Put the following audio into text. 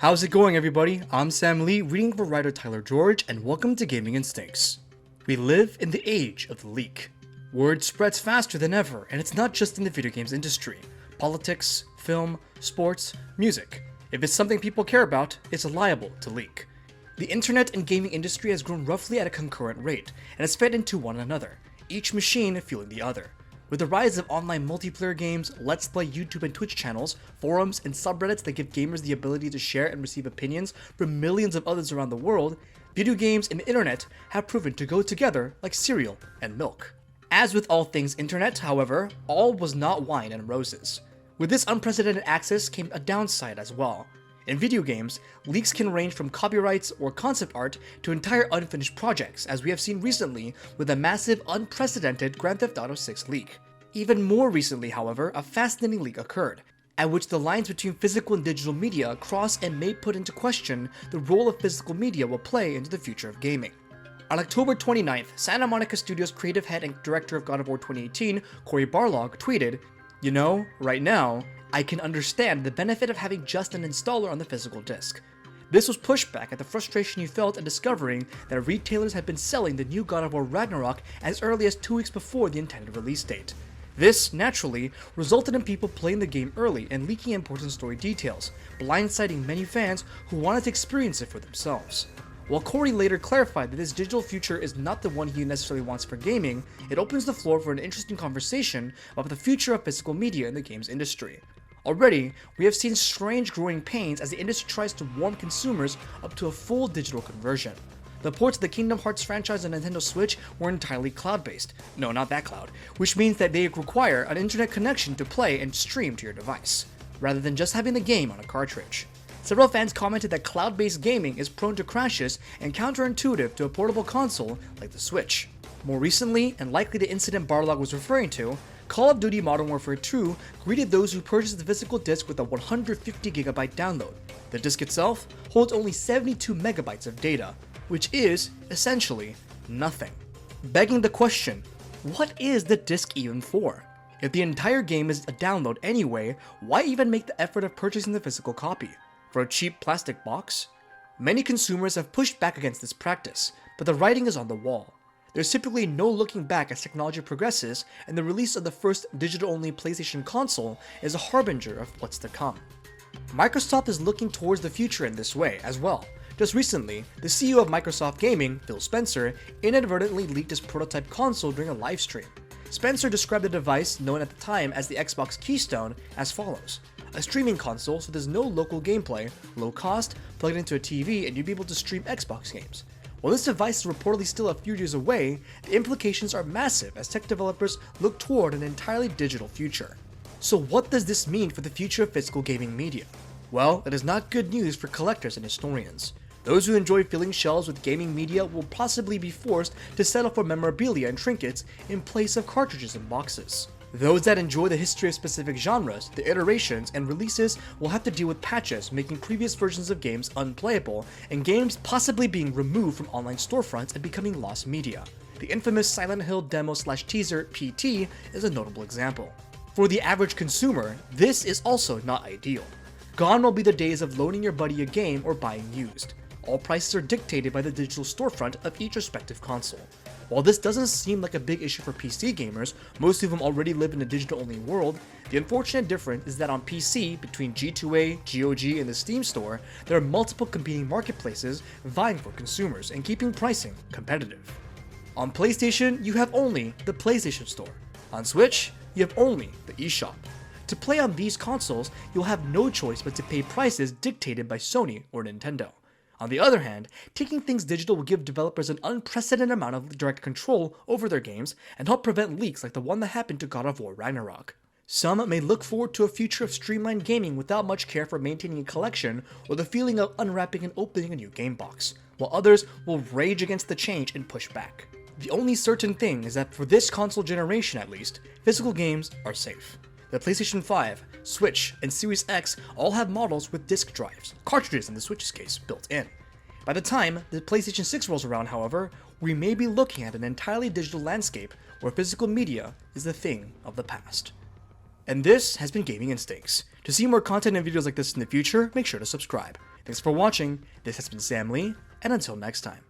How's it going, everybody? I'm Sam Lee, reading for writer Tyler George, and welcome to Gaming Instincts. We live in the age of the leak. Word spreads faster than ever, and it's not just in the video games industry. Politics, film, sports, music. If it's something people care about, it's liable to leak. The internet and gaming industry has grown roughly at a concurrent rate, and has fed into one another, each machine fueling the other. With the rise of online multiplayer games, Let's Play YouTube and Twitch channels, forums, and subreddits that give gamers the ability to share and receive opinions from millions of others around the world, video games and the internet have proven to go together like cereal and milk. As with all things internet, however, all was not wine and roses. With this unprecedented access came a downside as well. In video games, leaks can range from copyrights or concept art to entire unfinished projects, as we have seen recently with a massive, unprecedented Grand Theft Auto 6 leak. Even more recently, however, a fascinating leak occurred, at which the lines between physical and digital media cross and may put into question the role of physical media will play into the future of gaming. On October 29th, Santa Monica Studios creative head and director of God of War 2018, Cory Barlog, tweeted, "You know, right now, I can understand the benefit of having just an installer on the physical disc. This was pushback at the frustration you felt at discovering that retailers had been selling the new God of War Ragnarok as early as 2 weeks before the intended release date. This, naturally, resulted in people playing the game early and leaking important story details, blindsiding many fans who wanted to experience it for themselves." While Cory later clarified that this digital future is not the one he necessarily wants for gaming, it opens the floor for an interesting conversation about the future of physical media in the games industry. Already, we have seen strange growing pains as the industry tries to warm consumers up to a full digital conversion. The ports of the Kingdom Hearts franchise on Nintendo Switch were entirely cloud-based. No, not that cloud. Which means that they require an internet connection to play and stream to your device, rather than just having the game on a cartridge. Several fans commented that cloud-based gaming is prone to crashes and counterintuitive to a portable console like the Switch. More recently, and likely the incident Barlog was referring to, Call of Duty Modern Warfare 2 greeted those who purchased the physical disc with a 150GB download. The disc itself holds only 72 megabytes of data, which is, essentially, nothing. Begging the question, what is the disc even for? If the entire game is a download anyway, why even make the effort of purchasing the physical copy? For a cheap plastic box? Many consumers have pushed back against this practice, but the writing is on the wall. There's typically no looking back as technology progresses, and the release of the first digital-only PlayStation console is a harbinger of what's to come. Microsoft is looking towards the future in this way as well. Just recently, the CEO of Microsoft Gaming, Phil Spencer, inadvertently leaked his prototype console during a live stream. Spencer described the device, known at the time as the Xbox Keystone, as follows: a streaming console so there's no local gameplay, low cost, plug it into a TV and you'll be able to stream Xbox games. While this device is reportedly still a few years away, the implications are massive as tech developers look toward an entirely digital future. So what does this mean for the future of physical gaming media? Well, it is not good news for collectors and historians. Those who enjoy filling shelves with gaming media will possibly be forced to settle for memorabilia and trinkets in place of cartridges and boxes. Those that enjoy the history of specific genres, the iterations, and releases will have to deal with patches making previous versions of games unplayable, and games possibly being removed from online storefronts and becoming lost media. The infamous Silent Hill demo/teaser PT is a notable example. For the average consumer, this is also not ideal. Gone will be the days of loaning your buddy a game or buying used. All prices are dictated by the digital storefront of each respective console. While this doesn't seem like a big issue for PC gamers, most of them already live in a digital-only world, the unfortunate difference is that on PC, between G2A, GOG, and the Steam store, there are multiple competing marketplaces vying for consumers and keeping pricing competitive. On PlayStation, you have only the PlayStation Store. On Switch, you have only the eShop. To play on these consoles, you'll have no choice but to pay prices dictated by Sony or Nintendo. On the other hand, taking things digital will give developers an unprecedented amount of direct control over their games and help prevent leaks like the one that happened to God of War Ragnarok. Some may look forward to a future of streamlined gaming without much care for maintaining a collection or the feeling of unwrapping and opening a new game box, while others will rage against the change and push back. The only certain thing is that for this console generation at least, physical games are safe. The PlayStation 5, Switch, and Series X all have models with disk drives, cartridges in the Switch's case, built in. By the time the PlayStation 6 rolls around, however, we may be looking at an entirely digital landscape where physical media is a thing of the past. And this has been Gaming Instincts. To see more content and videos like this in the future, make sure to subscribe. Thanks for watching, this has been Sam Lee, and until next time.